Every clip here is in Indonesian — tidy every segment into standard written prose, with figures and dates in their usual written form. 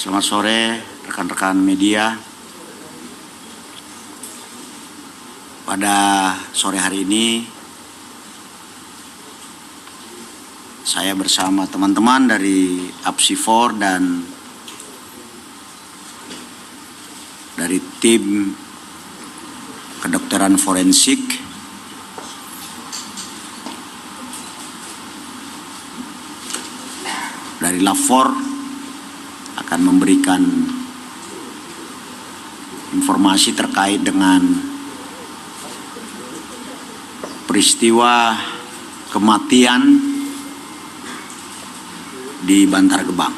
Selamat sore rekan-rekan media. Pada sore hari ini saya bersama teman-teman dari APSI4 dan dari tim kedokteran forensik dari Lafor akan memberikan informasi terkait dengan peristiwa kematian di Bantar Gebang.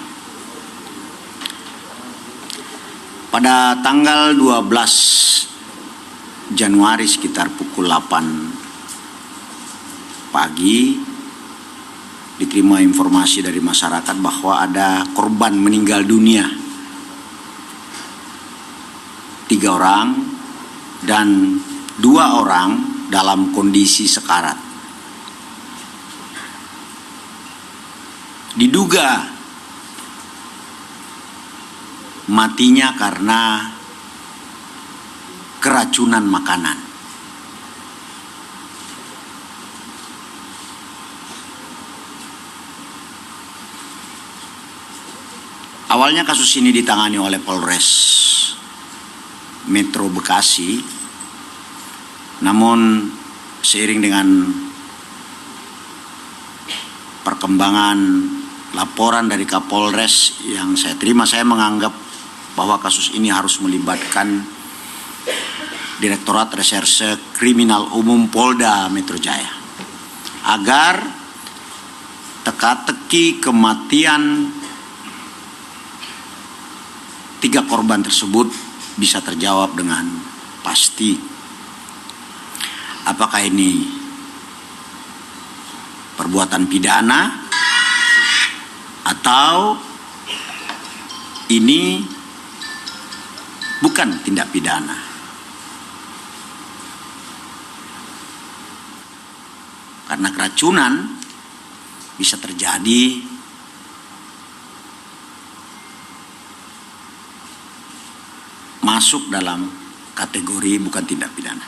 Pada tanggal 12 Januari sekitar pukul 8 pagi diterima informasi dari masyarakat bahwa ada korban meninggal dunia 3 orang dan 2 orang dalam kondisi sekarat. Diduga matinya karena keracunan makanan. Awalnya kasus ini ditangani oleh Polres Metro Bekasi, namun seiring dengan perkembangan laporan dari Kapolres yang saya terima, saya menganggap bahwa kasus ini harus melibatkan Direktorat Reserse Kriminal Umum Polda Metro Jaya agar teka-teki kematian 3 korban tersebut bisa terjawab dengan pasti. Apakah ini perbuatan pidana atau ini bukan tindak pidana. Karena keracunan bisa terjadi masuk dalam kategori bukan tindak pidana.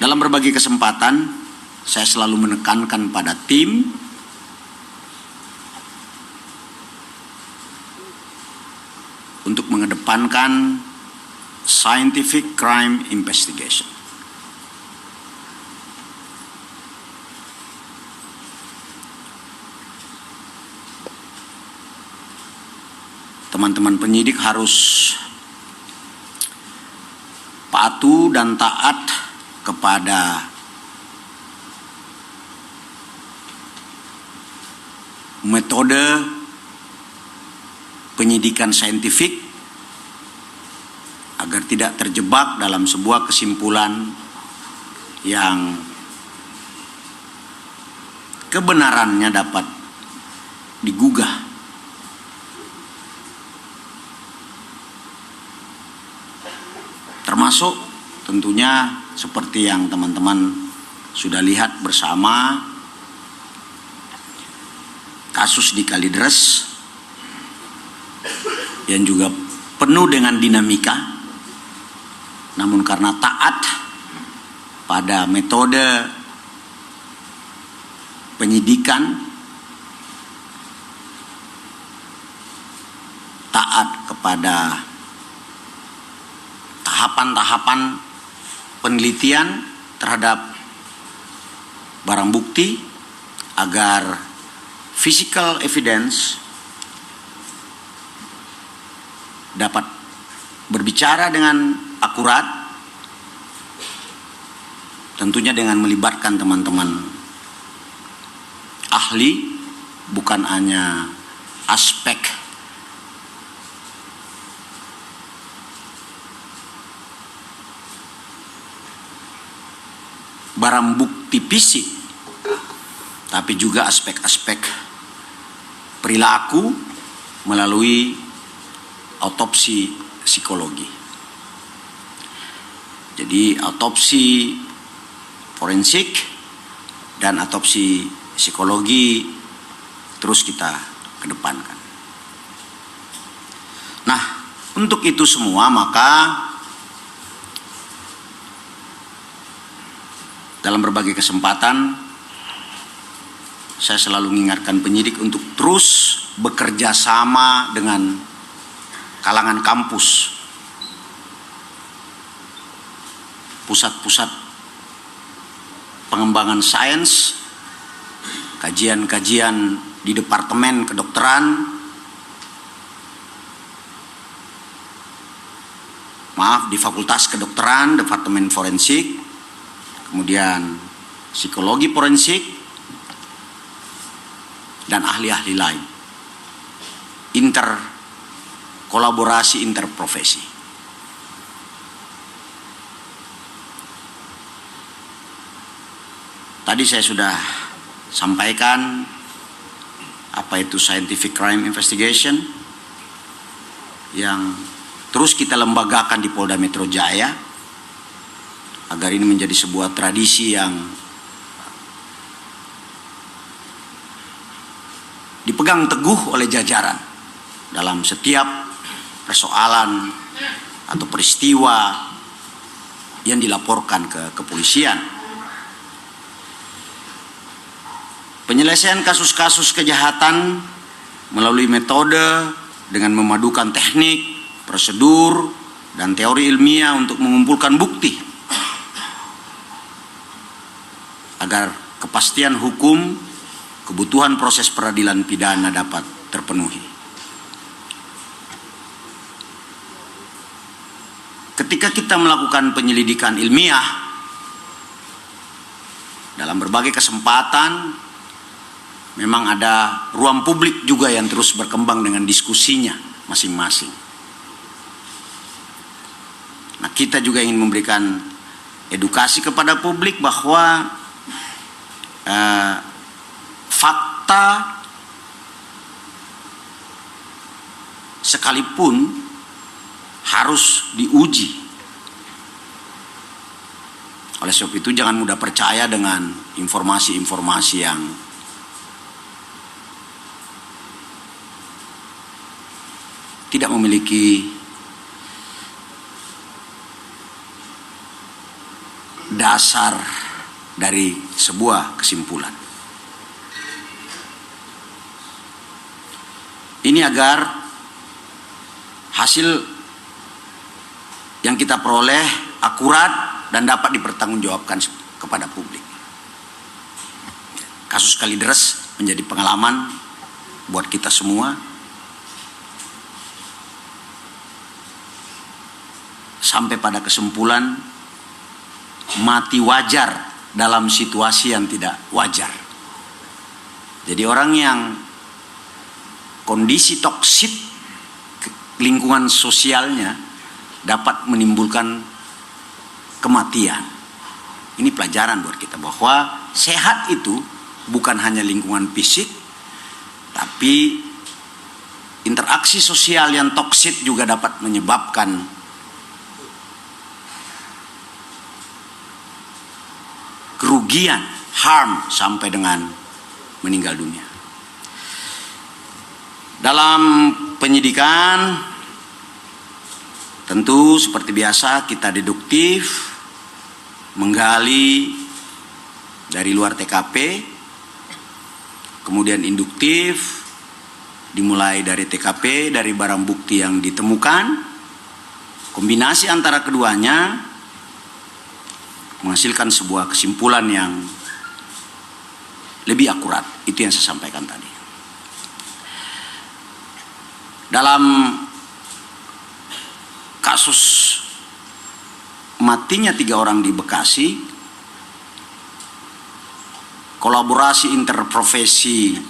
Dalam berbagai kesempatan, saya selalu menekankan pada tim untuk mengedepankan scientific crime investigation. Teman-teman penyidik harus patuh dan taat kepada metode penyidikan saintifik agar tidak terjebak dalam sebuah kesimpulan yang kebenarannya dapat digugah. Termasuk tentunya seperti yang teman-teman sudah lihat bersama kasus di Kalideres yang juga penuh dengan dinamika, namun karena taat pada metode penyidikan, taat kepada tahapan-tahapan penelitian terhadap barang bukti agar physical evidence dapat berbicara dengan akurat, tentunya dengan melibatkan teman-teman ahli, bukan hanya aspek barang bukti fisik, tapi juga aspek-aspek perilaku melalui autopsi psikologi. Jadi autopsi forensik dan autopsi psikologi terus kita kedepankan. Nah, untuk itu semua maka dalam berbagai kesempatan saya selalu mengingatkan penyidik untuk terus bekerja sama dengan kalangan kampus, pusat-pusat pengembangan sains, kajian-kajian di departemen kedokteran, di fakultas kedokteran, departemen forensik, kemudian psikologi forensik, dan ahli-ahli lain. Kolaborasi interprofesi. Tadi saya sudah sampaikan apa itu scientific crime investigation yang terus kita lembagakan di Polda Metro Jaya agar ini menjadi sebuah tradisi yang dipegang teguh oleh jajaran dalam setiap persoalan atau peristiwa yang dilaporkan ke kepolisian. Penyelesaian kasus-kasus kejahatan melalui metode dengan memadukan teknik, prosedur, dan teori ilmiah untuk mengumpulkan bukti agar kepastian hukum, kebutuhan proses peradilan pidana dapat terpenuhi. Ketika kita melakukan penyelidikan ilmiah dalam berbagai kesempatan, memang ada ruang publik juga yang terus berkembang dengan diskusinya masing-masing. Nah, kita juga ingin memberikan edukasi kepada publik bahwa fakta sekalipun harus diuji. Oleh sebab itu jangan mudah percaya dengan informasi-informasi yang tidak memiliki dasar dari sebuah kesimpulan. Ini agar hasil yang kita peroleh akurat dan dapat dipertanggungjawabkan kepada publik. Kasus Kalideres menjadi pengalaman buat kita semua. Sampai pada kesimpulan mati wajar dalam situasi yang tidak wajar. Jadi orang yang kondisi toksik lingkungan sosialnya dapat menimbulkan kematian. Ini pelajaran buat kita bahwa sehat itu bukan hanya lingkungan fisik, tapi interaksi sosial yang toksik juga dapat menyebabkan kerugian, harm sampai dengan meninggal dunia. Dalam penyidikan tentu seperti biasa kita deduktif, menggali dari luar TKP, kemudian induktif, dimulai dari TKP, dari barang bukti yang ditemukan, kombinasi antara keduanya menghasilkan sebuah kesimpulan yang lebih akurat. Itu yang saya sampaikan tadi. Dalam kasus matinya 3 orang di Bekasi, kolaborasi interprofesi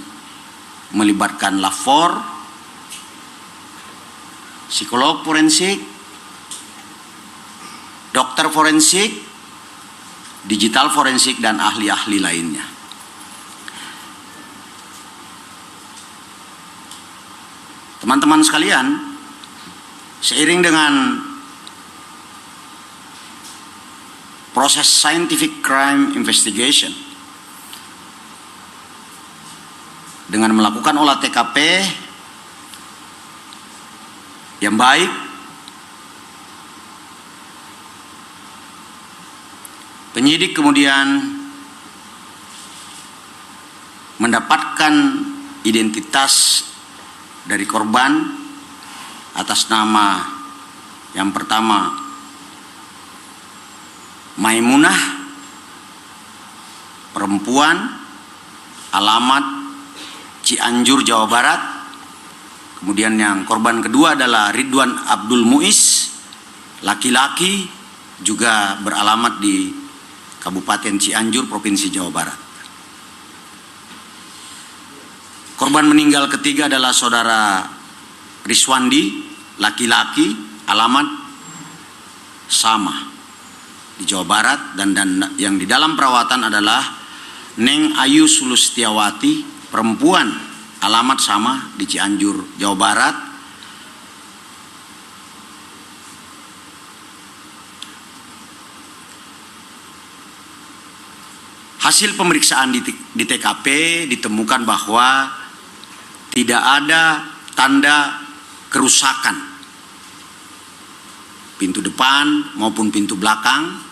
melibatkan lapor, psikolog forensik, dokter forensik, digital forensik, dan ahli-ahli lainnya. Teman-teman sekalian, seiring dengan proses scientific crime investigation, dengan melakukan olah TKP yang baik, penyidik kemudian mendapatkan identitas dari korban atas nama yang pertama Maimunah, perempuan, alamat Cianjur, Jawa Barat. Kemudian yang korban kedua adalah Ridwan Abdul Muiz, laki-laki, juga beralamat di Kabupaten Cianjur, Provinsi Jawa Barat. Korban meninggal ketiga adalah saudara Riswandi, laki-laki, alamat sama di Jawa Barat, dan yang di dalam perawatan adalah Neng Ayu Sulustiawati, perempuan, alamat sama di Cianjur, Jawa Barat. Hasil pemeriksaan di TKP ditemukan bahwa tidak ada tanda kerusakan pintu depan maupun pintu belakang.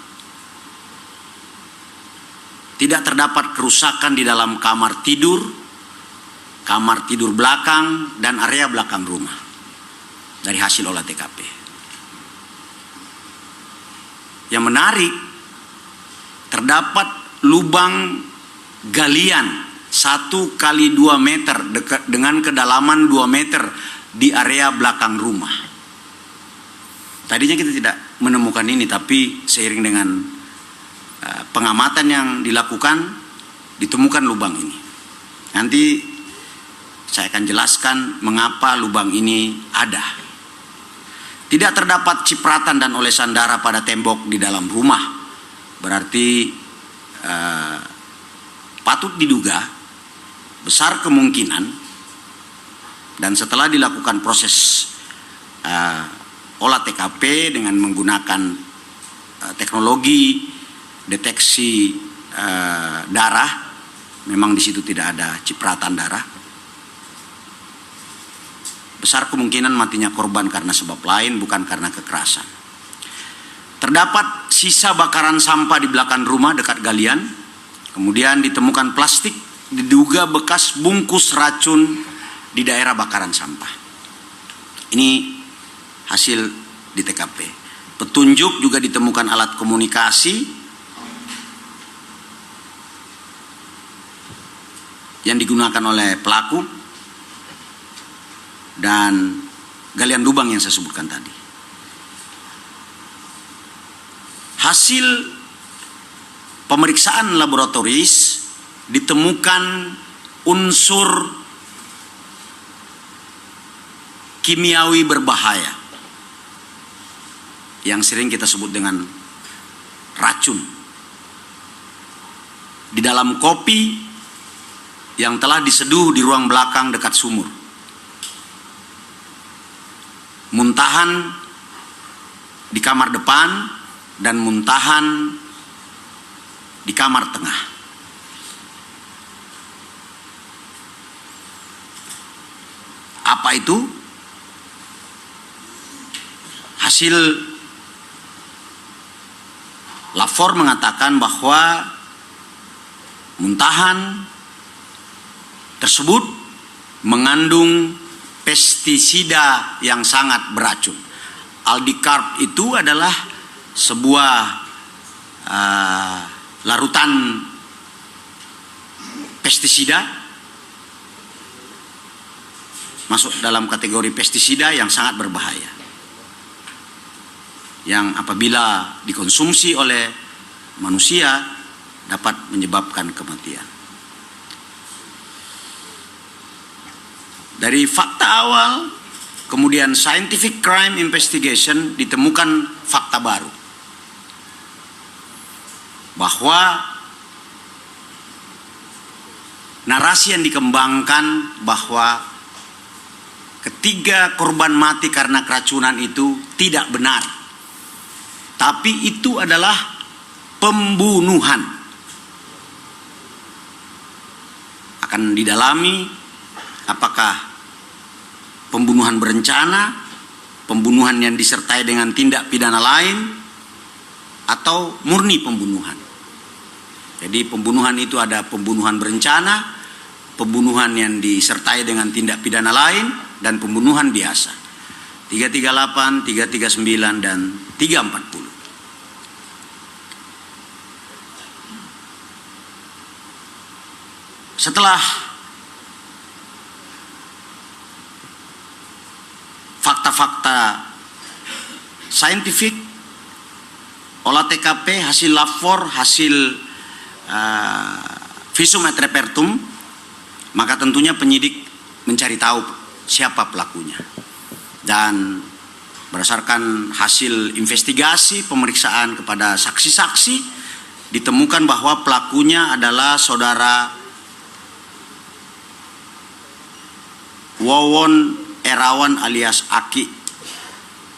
Tidak terdapat kerusakan di dalam kamar tidur belakang, dan area belakang rumah dari hasil olah TKP. Yang menarik, terdapat lubang galian 1 kali 2 meter dengan kedalaman 2 meter di area belakang rumah. Tadinya kita tidak menemukan ini, tapi seiring dengan pengamatan yang dilakukan, ditemukan lubang ini. Nanti saya akan jelaskan mengapa lubang ini ada. Tidak terdapat cipratan dan olesan darah pada tembok di dalam rumah. Berarti patut diduga, besar kemungkinan, dan setelah dilakukan proses olah TKP dengan menggunakan teknologi deteksi darah, memang di situ tidak ada cipratan darah. Besar kemungkinan matinya korban karena sebab lain, bukan karena kekerasan. Terdapat sisa bakaran sampah di belakang rumah dekat galian. Kemudian ditemukan plastik, diduga bekas bungkus racun di daerah bakaran sampah. Ini hasil di TKP. Petunjuk juga ditemukan alat komunikasi yang digunakan oleh pelaku dan galian lubang yang saya sebutkan tadi. Hasil pemeriksaan laboratoris ditemukan unsur kimiawi berbahaya yang sering kita sebut dengan racun di dalam kopi yang telah diseduh di ruang belakang dekat sumur. Muntahan di kamar depan dan muntahan di kamar tengah. Apa itu? Hasil lapor mengatakan bahwa muntahan tersebut mengandung pestisida yang sangat beracun. Aldicarb itu adalah sebuah larutan pestisida, masuk dalam kategori pestisida yang sangat berbahaya, yang apabila dikonsumsi oleh manusia dapat menyebabkan kematian. Dari fakta awal, kemudian scientific crime investigation, ditemukan fakta baru bahwa narasi yang dikembangkan bahwa ketiga korban mati karena keracunan itu tidak benar, tapi itu adalah pembunuhan. Akan didalami apakah pembunuhan berencana, pembunuhan yang disertai dengan tindak pidana lain, atau murni pembunuhan. Jadi pembunuhan itu ada pembunuhan berencana, pembunuhan yang disertai dengan tindak pidana lain, dan pembunuhan biasa. 338, 339, dan 340. Setelah fakta-fakta saintifik, olah TKP, hasil lapor, hasil visum et repertum, maka tentunya penyidik mencari tahu siapa pelakunya. Dan berdasarkan hasil investigasi, pemeriksaan kepada saksi-saksi, ditemukan bahwa pelakunya adalah saudara Wawon Erawan alias Aki,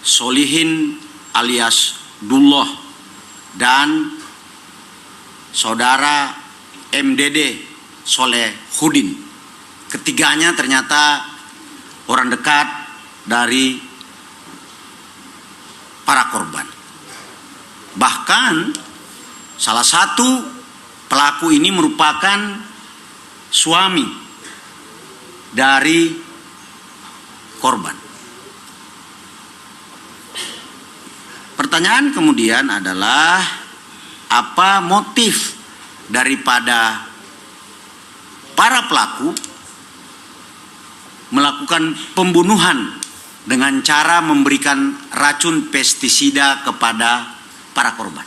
Solihin alias Dullah, dan saudara MDD Solehudin. Ketiganya ternyata orang dekat dari para korban. Bahkan salah satu pelaku ini merupakan suami dari korban. Pertanyaan kemudian adalah, apa motif daripada para pelaku melakukan pembunuhan dengan cara memberikan racun pestisida kepada para korban?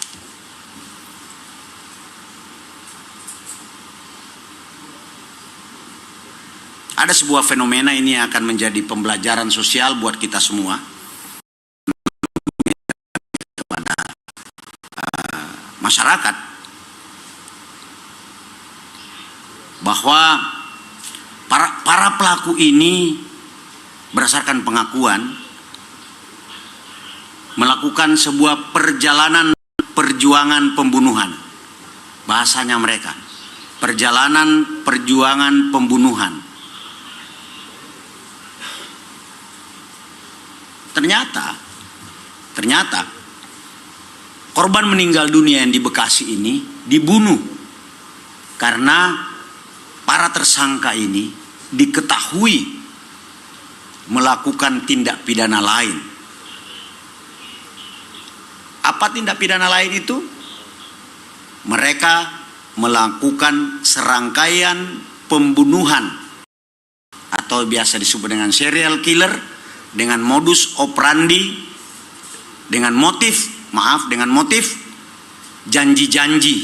Ada sebuah fenomena ini yang akan menjadi pembelajaran sosial buat kita semua, kepada masyarakat, bahwa para pelaku ini berdasarkan pengakuan melakukan sebuah perjalanan perjuangan pembunuhan. Bahasanya mereka, perjalanan perjuangan pembunuhan. Ternyata korban meninggal dunia yang di Bekasi ini dibunuh karena para tersangka ini diketahui melakukan tindak pidana lain. Apa tindak pidana lain itu? Mereka melakukan serangkaian pembunuhan atau biasa disebut dengan serial killer, dengan modus operandi, dengan motif janji-janji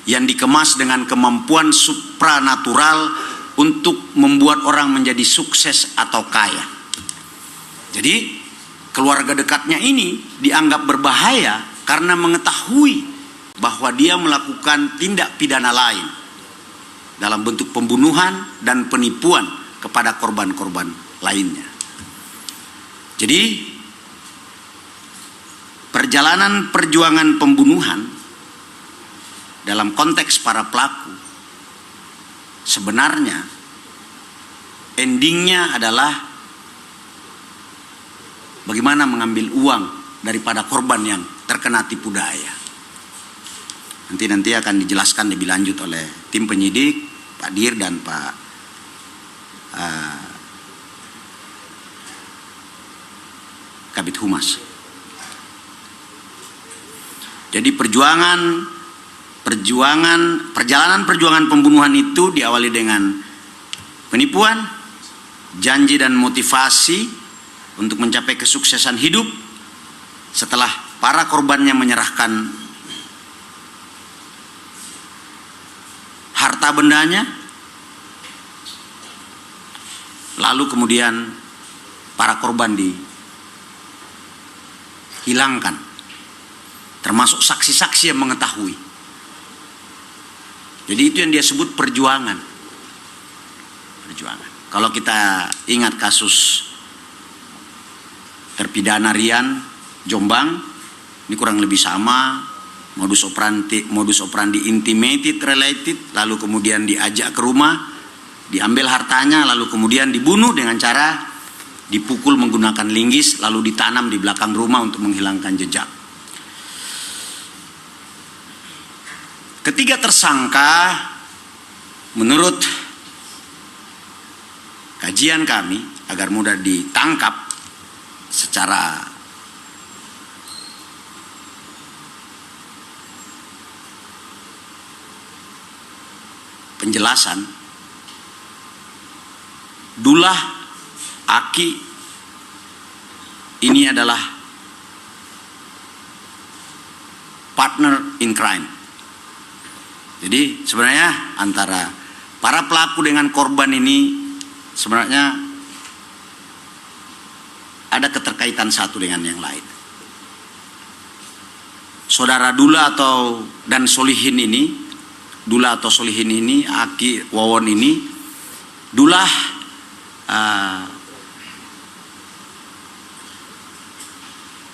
yang dikemas dengan kemampuan supranatural untuk membuat orang menjadi sukses atau kaya. Jadi keluarga dekatnya ini dianggap berbahaya karena mengetahui bahwa dia melakukan tindak pidana lain dalam bentuk pembunuhan dan penipuan kepada korban-korban lainnya. Jadi perjalanan perjuangan pembunuhan dalam konteks para pelaku sebenarnya endingnya adalah bagaimana mengambil uang daripada korban yang terkena tipu daya. Nanti akan dijelaskan lebih lanjut oleh tim penyidik, Pak Dir dan Pak Kabid Humas. Jadi perjalanan perjuangan pembunuhan itu diawali dengan penipuan, janji dan motivasi untuk mencapai kesuksesan hidup. Setelah para korbannya menyerahkan harta bendanya, lalu kemudian para korban dihilangkan, termasuk saksi-saksi yang mengetahui. Jadi itu yang dia sebut perjuangan. Kalau kita ingat kasus terpidana Rian Jombang, ini kurang lebih sama, modus operandi intimated related, lalu kemudian diajak ke rumah, diambil hartanya, lalu kemudian dibunuh dengan cara dipukul menggunakan linggis, lalu ditanam di belakang rumah untuk menghilangkan jejak. Ketiga tersangka, menurut kajian kami, agar mudah ditangkap secara penjelasan, Dullah, Aki ini adalah partner in crime. Jadi sebenarnya antara para pelaku dengan korban ini sebenarnya ada keterkaitan satu dengan yang lain. Saudara Dullah dan Solihin ini, Dullah atau Solihin ini, Aki, Wawon ini, Dullah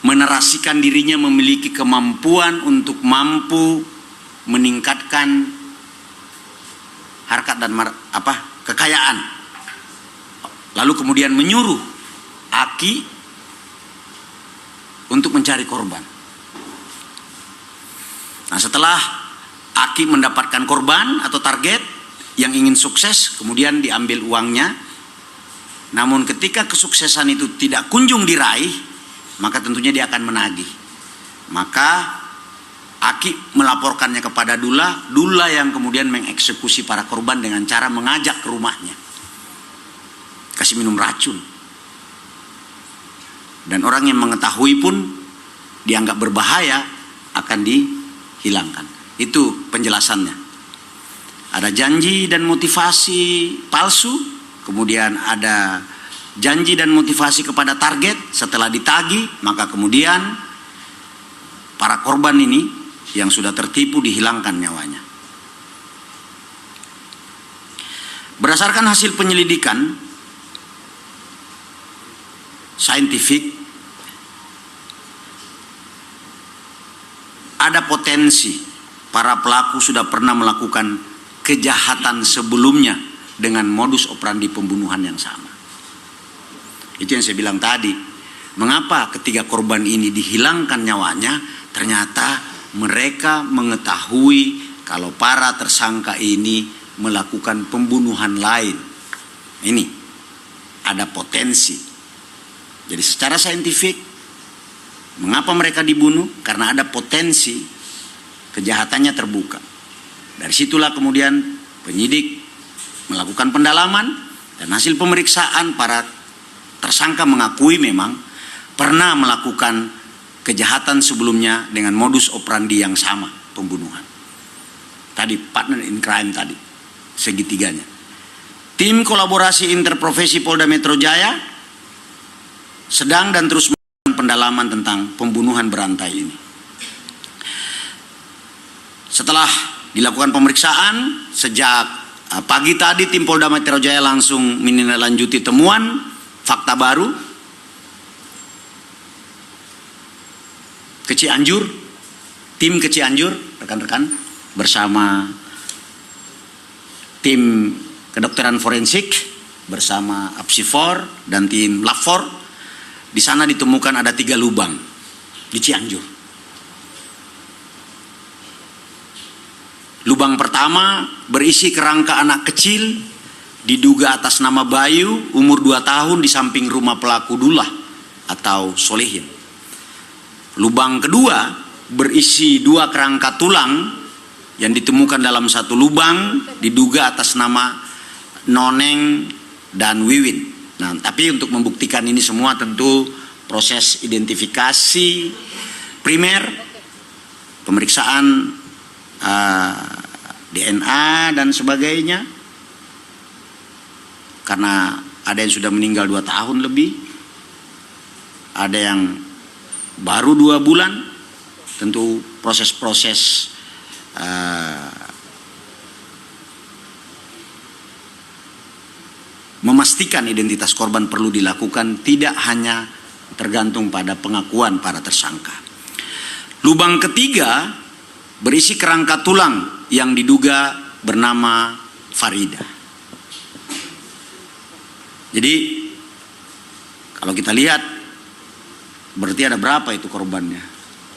menarasikan dirinya memiliki kemampuan untuk mampu meningkatkan harkat dan kekayaan, lalu kemudian menyuruh Aki untuk mencari korban. Nah, setelah Aki mendapatkan korban atau target yang ingin sukses, kemudian diambil uangnya. Namun ketika kesuksesan itu tidak kunjung diraih, maka tentunya dia akan menagih. Maka Aki melaporkannya kepada Dullah, Dullah yang kemudian mengeksekusi para korban dengan cara mengajak ke rumahnya, kasih minum racun. Dan orang yang mengetahui pun dianggap berbahaya akan dihilangkan. Itu penjelasannya. Ada janji dan motivasi palsu, kemudian ada janji dan motivasi kepada target. Setelah ditagih, maka kemudian para korban ini yang sudah tertipu dihilangkan nyawanya. Berdasarkan hasil penyelidikan saintifik, ada potensi para pelaku sudah pernah melakukan kejahatan sebelumnya dengan modus operandi pembunuhan yang sama. Itu yang saya bilang tadi. Mengapa ketiga korban ini dihilangkan nyawanya? Ternyata mereka mengetahui kalau para tersangka ini melakukan pembunuhan lain. Ini ada potensi. Jadi secara saintifik, mengapa mereka dibunuh? Karena ada potensi kejahatannya terbuka. Dari situlah kemudian penyidik melakukan pendalaman, dan hasil pemeriksaan para tersangka mengakui memang pernah melakukan kejahatan sebelumnya dengan modus operandi yang sama, pembunuhan. Tadi partner in crime tadi, segitiganya. Tim kolaborasi interprofesi Polda Metro Jaya sedang dan terus melakukan pendalaman tentang pembunuhan berantai ini. Setelah dilakukan pemeriksaan, sejak pagi tadi tim Polda Metro Jaya langsung menindaklanjuti temuan fakta baru ke Cianjur. Tim ke Cianjur, rekan-rekan, bersama tim kedokteran forensik, bersama Apsifor dan tim Lapfor. Di sana ditemukan ada 3 lubang di Cianjur. Lubang pertama berisi kerangka anak kecil, diduga atas nama Bayu, umur 2 tahun, di samping rumah pelaku Dullah atau Solihin. Lubang kedua berisi 2 kerangka tulang yang ditemukan dalam satu lubang, diduga atas nama Noneng dan Wiwin. Nah, tapi untuk membuktikan ini semua tentu proses identifikasi primer, pemeriksaan DNA dan sebagainya, karena ada yang sudah meninggal 2 tahun lebih, ada yang baru 2 bulan. Tentu proses-proses memastikan identitas korban perlu dilakukan, tidak hanya tergantung pada pengakuan para tersangka. Lubang ketiga berisi kerangka tulang yang diduga bernama Farida. Jadi kalau kita lihat berarti ada berapa itu korbannya?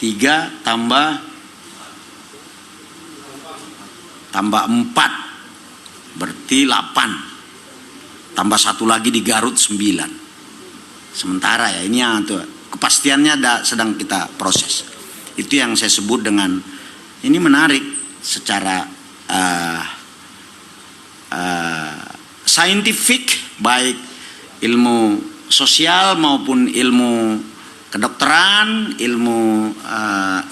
3 tambah 4 berarti 8, tambah 1 lagi di Garut 9. Sementara ya, ini yang tuh kepastiannya sedang kita proses. Itu yang saya sebut dengan ini menarik secara saintifik, baik ilmu sosial maupun ilmu kedokteran, ilmu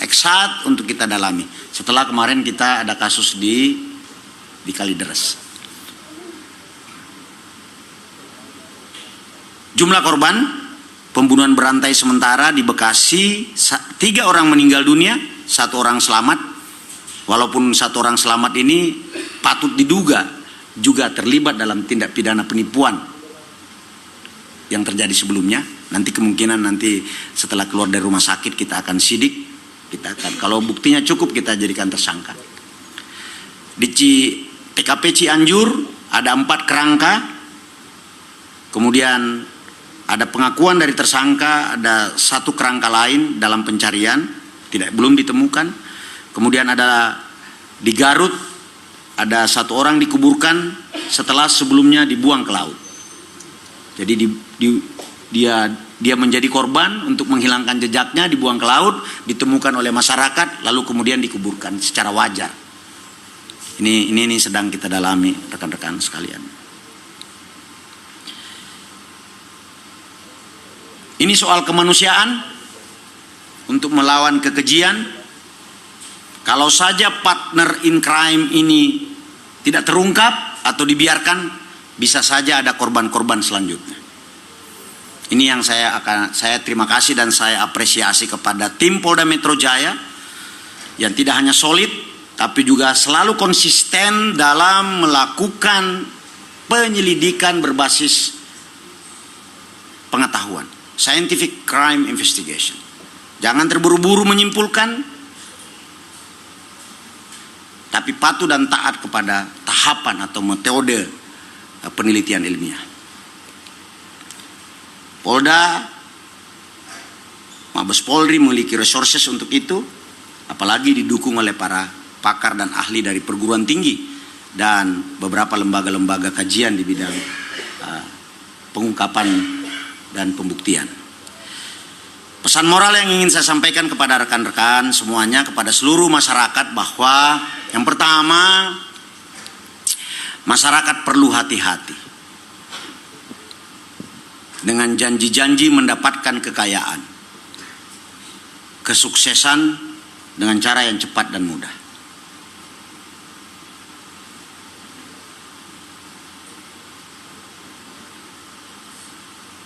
eksat untuk kita dalami. Setelah kemarin kita ada kasus di Kalideres. Jumlah korban pembunuhan berantai sementara di Bekasi, 3 orang meninggal dunia, 1 orang selamat. Walaupun 1 orang selamat ini patut diduga juga terlibat dalam tindak pidana penipuan yang terjadi sebelumnya. Nanti kemungkinan nanti setelah keluar dari rumah sakit kita akan sidik, kita akan, kalau buktinya cukup kita jadikan tersangka. Di TKP Cianjur ada 4 kerangka, kemudian ada pengakuan dari tersangka, ada 1 kerangka lain dalam pencarian, belum ditemukan. Kemudian ada di Garut, ada 1 orang dikuburkan setelah sebelumnya dibuang ke laut. Jadi dia menjadi korban untuk menghilangkan jejaknya, dibuang ke laut, ditemukan oleh masyarakat, lalu kemudian dikuburkan secara wajar. Ini sedang kita dalami rekan-rekan sekalian. Ini soal kemanusiaan untuk melawan kekejian. Kalau saja partner in crime ini tidak terungkap atau dibiarkan, bisa saja ada korban-korban selanjutnya. Ini yang saya terima kasih dan saya apresiasi kepada tim Polda Metro Jaya yang tidak hanya solid tapi juga selalu konsisten dalam melakukan penyelidikan berbasis pengetahuan. Scientific crime investigation. Jangan terburu-buru menyimpulkan, tapi patuh dan taat kepada tahapan atau metode penelitian ilmiah. Polda, Mabes Polri memiliki resources untuk itu, apalagi didukung oleh para pakar dan ahli dari perguruan tinggi dan beberapa lembaga-lembaga kajian di bidang pengungkapan dan pembuktian. Pesan moral yang ingin saya sampaikan kepada rekan-rekan semuanya, kepada seluruh masyarakat, bahwa yang pertama, masyarakat perlu hati-hati dengan janji-janji mendapatkan kekayaan, kesuksesan dengan cara yang cepat dan mudah.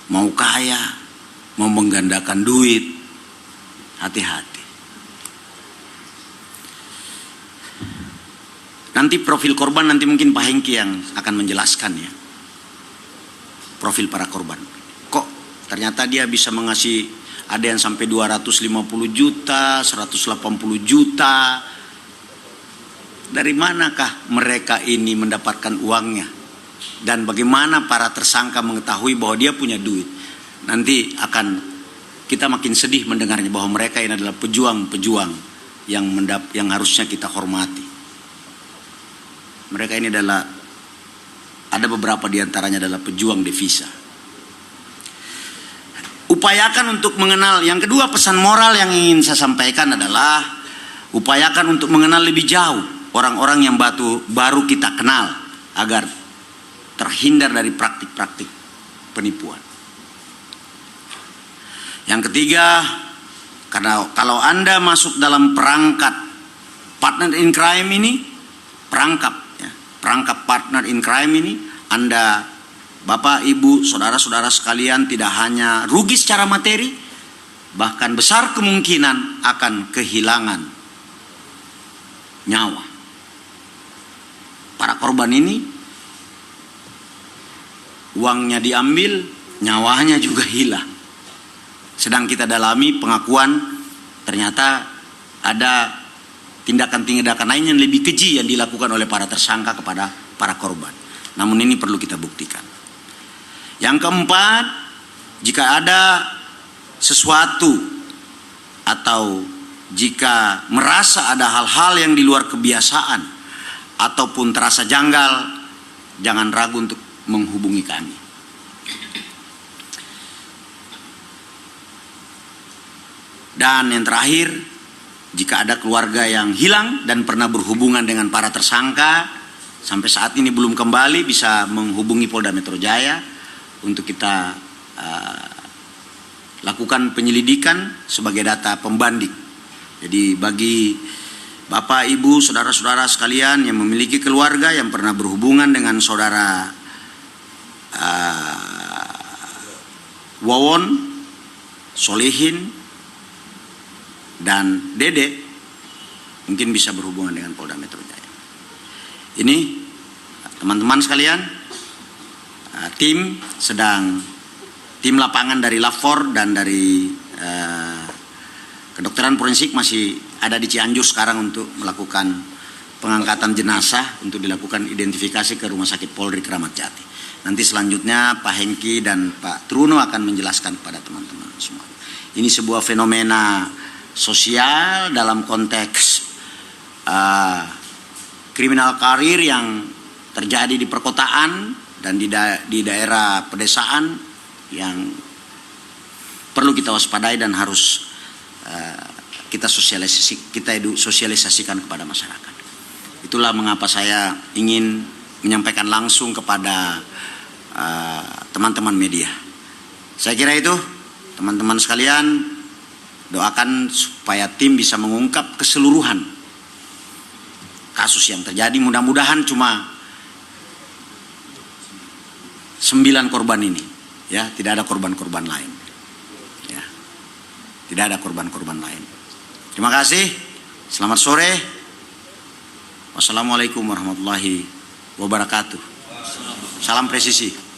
Mau kaya, mau menggandakan duit, hati-hati. Nanti profil korban, nanti mungkin Pak Hengki yang akan menjelaskan ya. Profil para korban. Kok ternyata dia bisa mengasih, ada yang sampai 250 juta, 180 juta. Dari manakah mereka ini mendapatkan uangnya? Dan bagaimana para tersangka mengetahui bahwa dia punya duit? Nanti akan kita makin sedih mendengarnya bahwa mereka ini adalah pejuang-pejuang yang harusnya kita hormati. Mereka ini adalah, ada beberapa diantaranya adalah pejuang devisa. Upayakan untuk mengenal. Yang kedua, pesan moral yang ingin saya sampaikan adalah upayakan untuk mengenal lebih jauh orang-orang yang baru kita kenal agar terhindar dari praktik-praktik penipuan. Yang ketiga, karena kalau Anda masuk dalam perangkat partner in crime ini, perangkap partner in crime ini, Anda, Bapak, Ibu, saudara-saudara sekalian tidak hanya rugi secara materi, bahkan besar kemungkinan akan kehilangan nyawa. Para korban ini uangnya diambil, nyawanya juga hilang. Sedang kita dalami pengakuan, ternyata ada tindakan-tindakan lain yang lebih keji yang dilakukan oleh para tersangka kepada para korban. Namun ini perlu kita buktikan. Yang keempat, jika ada sesuatu atau jika merasa ada hal-hal yang di luar kebiasaan ataupun terasa janggal, jangan ragu untuk menghubungi kami. Dan yang terakhir, jika ada keluarga yang hilang dan pernah berhubungan dengan para tersangka, sampai saat ini belum kembali, bisa menghubungi Polda Metro Jaya untuk kita lakukan penyelidikan sebagai data pembanding. Jadi bagi Bapak, Ibu, saudara-saudara sekalian yang memiliki keluarga yang pernah berhubungan dengan saudara Wawon, Solehin, dan Dede, mungkin bisa berhubungan dengan Polda Metro Jaya. Ini teman-teman sekalian, tim lapangan dari Lafor dan dari kedokteran forensik masih ada di Cianjur sekarang untuk melakukan pengangkatan jenazah untuk dilakukan identifikasi ke Rumah Sakit Polri Kramat Jati. Nanti selanjutnya Pak Hengki dan Pak Truno akan menjelaskan kepada teman-teman semua. Ini sebuah fenomena sosial dalam konteks kriminal karir yang terjadi di perkotaan dan di daerah pedesaan yang perlu kita waspadai dan harus kita sosialisasikan kepada masyarakat. Itulah mengapa saya ingin menyampaikan langsung kepada teman-teman media. Saya kira itu, teman-teman sekalian, doakan supaya tim bisa mengungkap keseluruhan kasus yang terjadi. Mudah-mudahan cuma 9 korban ini, ya, tidak ada korban-korban lain. Ya, tidak ada korban-korban lain. Terima kasih. Selamat sore. Wassalamualaikum warahmatullahi wabarakatuh. Salam presisi.